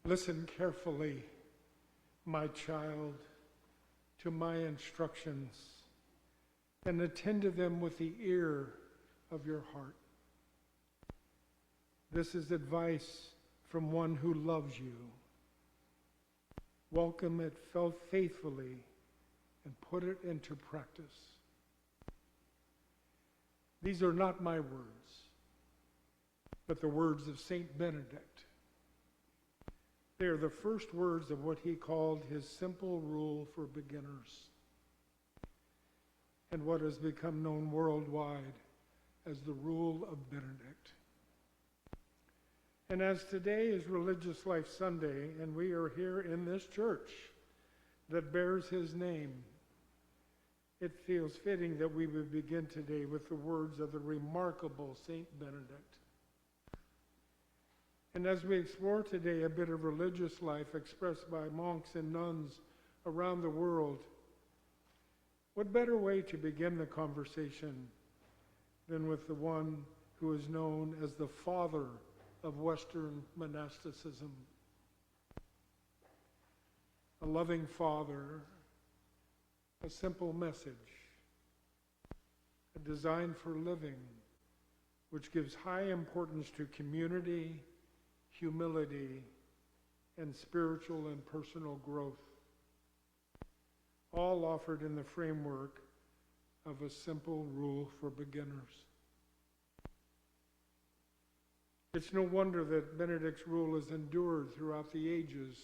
Listen carefully, my child, to my instructions, and attend to them with the ear of your heart. This is advice from one who loves you. Welcome it faithfully and put it into practice. These are not my words, but the words of Saint Benedict. They are the first words of what he called his simple rule for beginners, and what has become known worldwide as the Rule of Benedict. And as today is Religious Life Sunday, and we are here in this church that bears his name, it feels fitting that we would begin today with the words of the remarkable Saint Benedict. And as we explore today a bit of religious life expressed by monks and nuns around the world, what better way to begin the conversation than with the one who is known as the father of Western monasticism? A loving father, a simple message, a design for living, which gives high importance to community, humility, and spiritual and personal growth, all offered in the framework of a simple rule for beginners. It's no wonder that Benedict's rule has endured throughout the ages.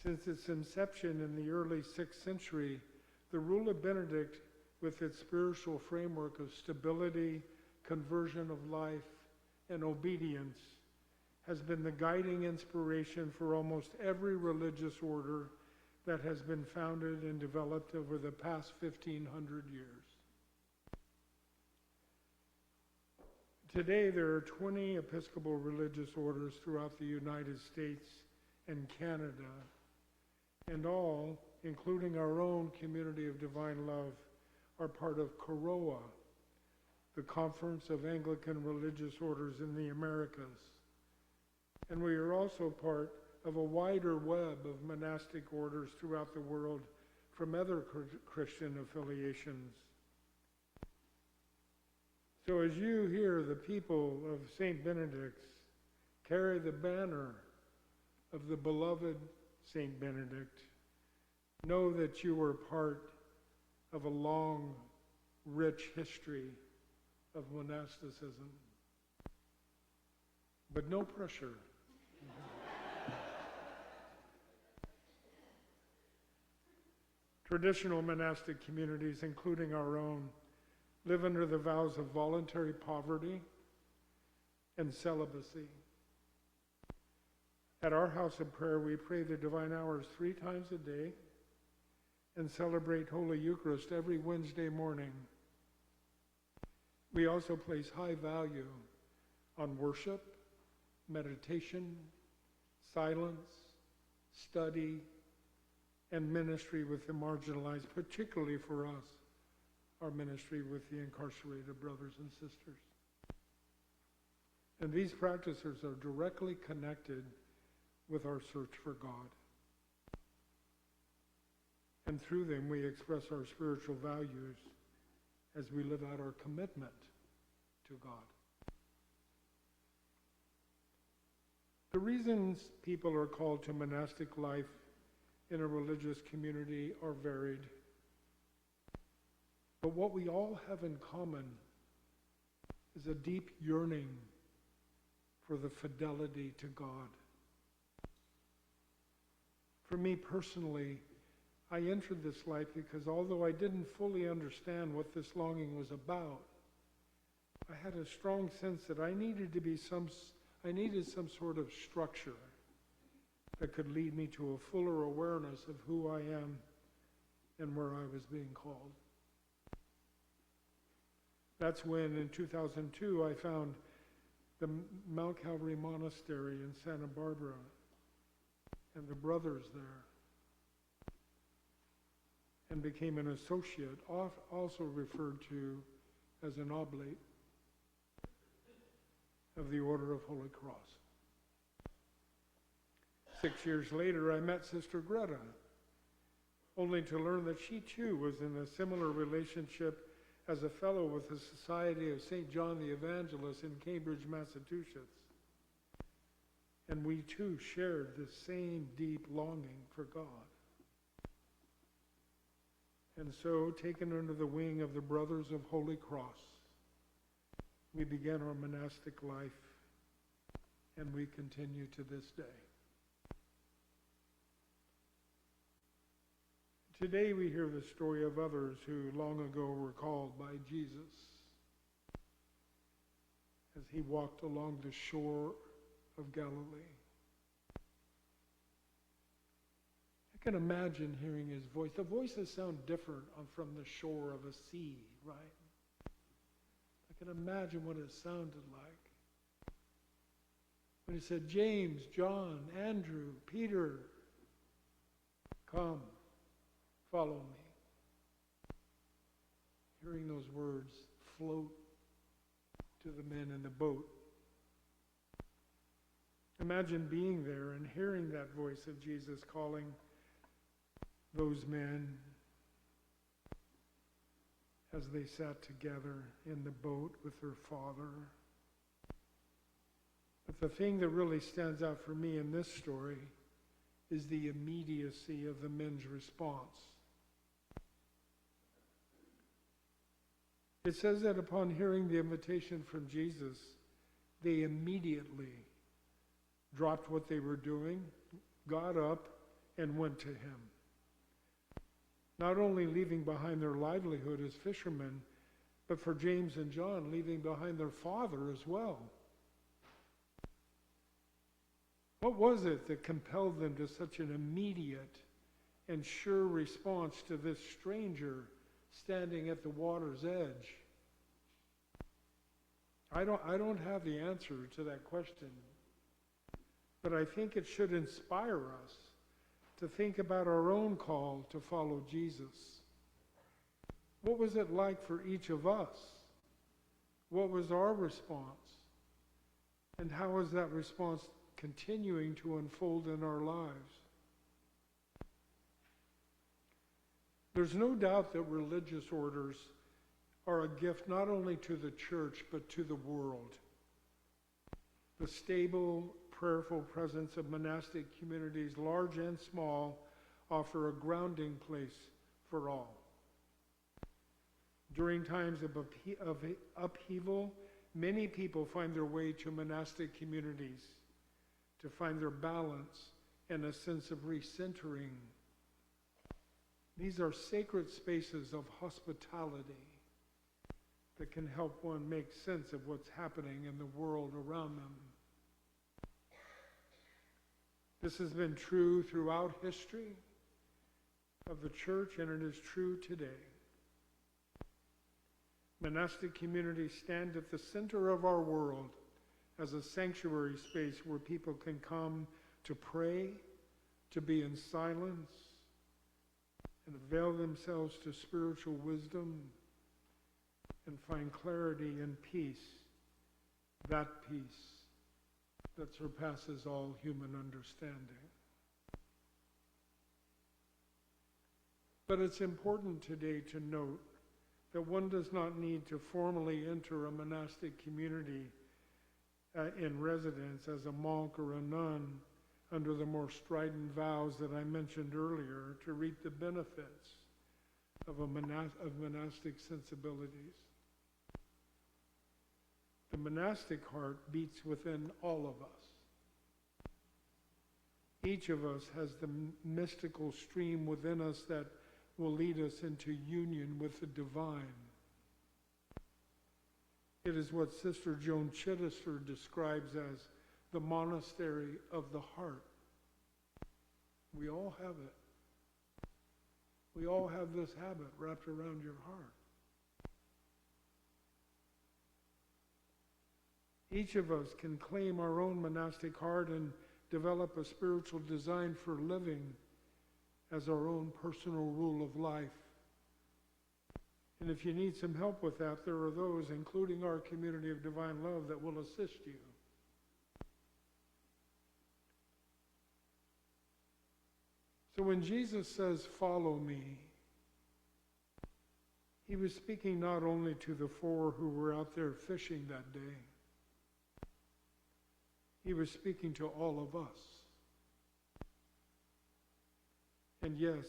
Since its inception in the early 6th century, the Rule of Benedict, with its spiritual framework of stability, conversion of life, and obedience, has been the guiding inspiration for almost every religious order that has been founded and developed over the past 1,500 years. Today, there are 20 Episcopal religious orders throughout the United States and Canada, and all, including our own Community of Divine Love, are part of COROA, the Conference of Anglican Religious Orders in the Americas. And we are also part of a wider web of monastic orders throughout the world from other Christian affiliations. So as you hear the people of St. Benedict's carry the banner of the beloved St. Benedict, know that you are part of a long, rich history of monasticism. But no pressure. Traditional monastic communities, including our own, live under the vows of voluntary poverty and celibacy. At our house of prayer, we pray the divine hours 3 times a day and celebrate Holy Eucharist every Wednesday morning. We also place high value on worship, meditation, silence, study, and ministry with the marginalized, particularly for us, our ministry with the incarcerated brothers and sisters. And these practices are directly connected with our search for God. And through them, we express our spiritual values as we live out our commitment to God. The reasons people are called to monastic life in a religious community are varied. But what we all have in common is a deep yearning for the fidelity to God. For me personally, I entered this life because although I didn't fully understand what this longing was about, I had a strong sense that I needed some sort of structure that could lead me to a fuller awareness of who I am and where I was being called. That's when, in 2002, I found the Mount Calvary Monastery in Santa Barbara and the brothers there, and became an associate, also referred to as an oblate of the Order of Holy Cross. 6 years later, I met Sister Greta, only to learn that she too was in a similar relationship as a fellow with the Society of St. John the Evangelist in Cambridge, Massachusetts. And we too shared the same deep longing for God. And so, taken under the wing of the Brothers of Holy Cross, we began our monastic life, and we continue to this day. Today we hear the story of others who long ago were called by Jesus as he walked along the shore of Galilee. I can imagine hearing his voice. The voices sound different from the shore of a sea, right? I can imagine what it sounded like. When he said, James, John, Andrew, Peter, come, follow me. Hearing those words float to the men in the boat. Imagine being there and hearing that voice of Jesus calling those men as they sat together in the boat with their Father. But the thing that really stands out for me in this story is the immediacy of the men's response. It says that upon hearing the invitation from Jesus, they immediately dropped what they were doing, got up, and went to him. Not only leaving behind their livelihood as fishermen, but for James and John, leaving behind their father as well. What was it that compelled them to such an immediate and sure response to this stranger standing at the water's edge? I don't have the answer to that question, but I think it should inspire us to think about our own call to follow Jesus. What was it like for each of us? What was our response? And how is that response continuing to unfold in our lives? There's no doubt that religious orders are a gift not only to the church but to the world. The stable, prayerful presence of monastic communities, large and small, offer a grounding place for all. During times of upheaval, many people find their way to monastic communities to find their balance and a sense of recentering. These are sacred spaces of hospitality that can help one make sense of what's happening in the world around them. This has been true throughout history of the church, and it is true today. Monastic communities stand at the center of our world as a sanctuary space where people can come to pray, to be in silence, and avail themselves to spiritual wisdom and find clarity and peace, that peace that surpasses all human understanding. But it's important today to note that one does not need to formally enter a monastic community in residence as a monk or a nun under the more strident vows that I mentioned earlier to reap the benefits of monastic sensibilities. The monastic heart beats within all of us. Each of us has the mystical stream within us that will lead us into union with the divine. It is what Sister Joan Chittister describes as the monastery of the heart. We all have it. We all have this habit wrapped around your heart. Each of us can claim our own monastic heart and develop a spiritual design for living as our own personal rule of life. And if you need some help with that, there are those, including our community of divine love, that will assist you. So when Jesus says, "Follow me," he was speaking not only to the four who were out there fishing that day. He was speaking to all of us. And yes,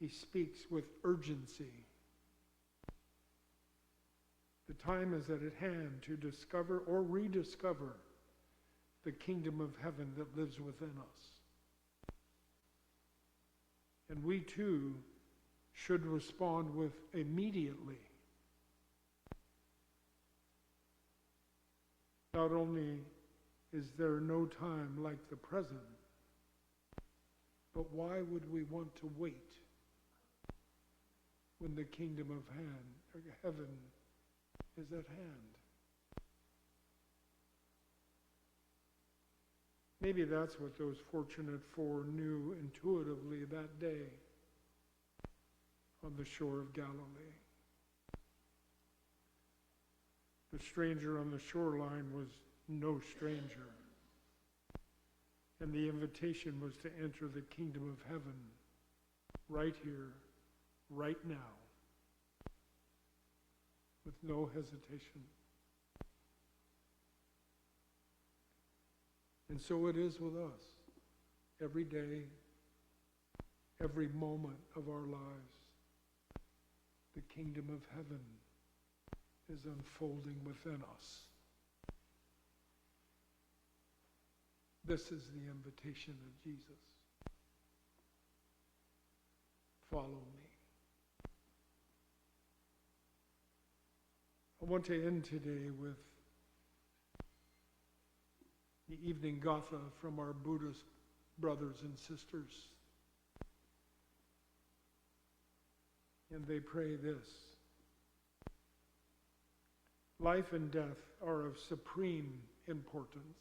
he speaks with urgency. The time is at hand to discover or rediscover the kingdom of heaven that lives within us. And we too should respond with immediately. Not only is there no time like the present, but why would we want to wait when the kingdom of heaven is at hand? Maybe that's what those fortunate four knew intuitively that day on the shore of Galilee. The stranger on the shoreline was no stranger. And the invitation was to enter the kingdom of heaven right here, right now, with no hesitation. And so it is with us. Every day, every moment of our lives, the kingdom of heaven is unfolding within us. This is the invitation of Jesus. Follow me. I want to end today with the evening gatha from our Buddhist brothers and sisters. And they pray this: life and death are of supreme importance.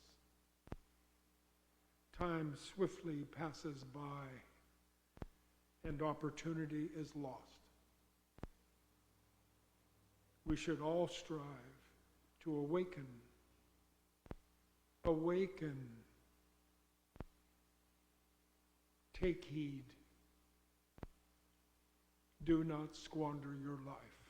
Time swiftly passes by, and opportunity is lost. We should all strive to awaken. Take heed. Do not squander your life.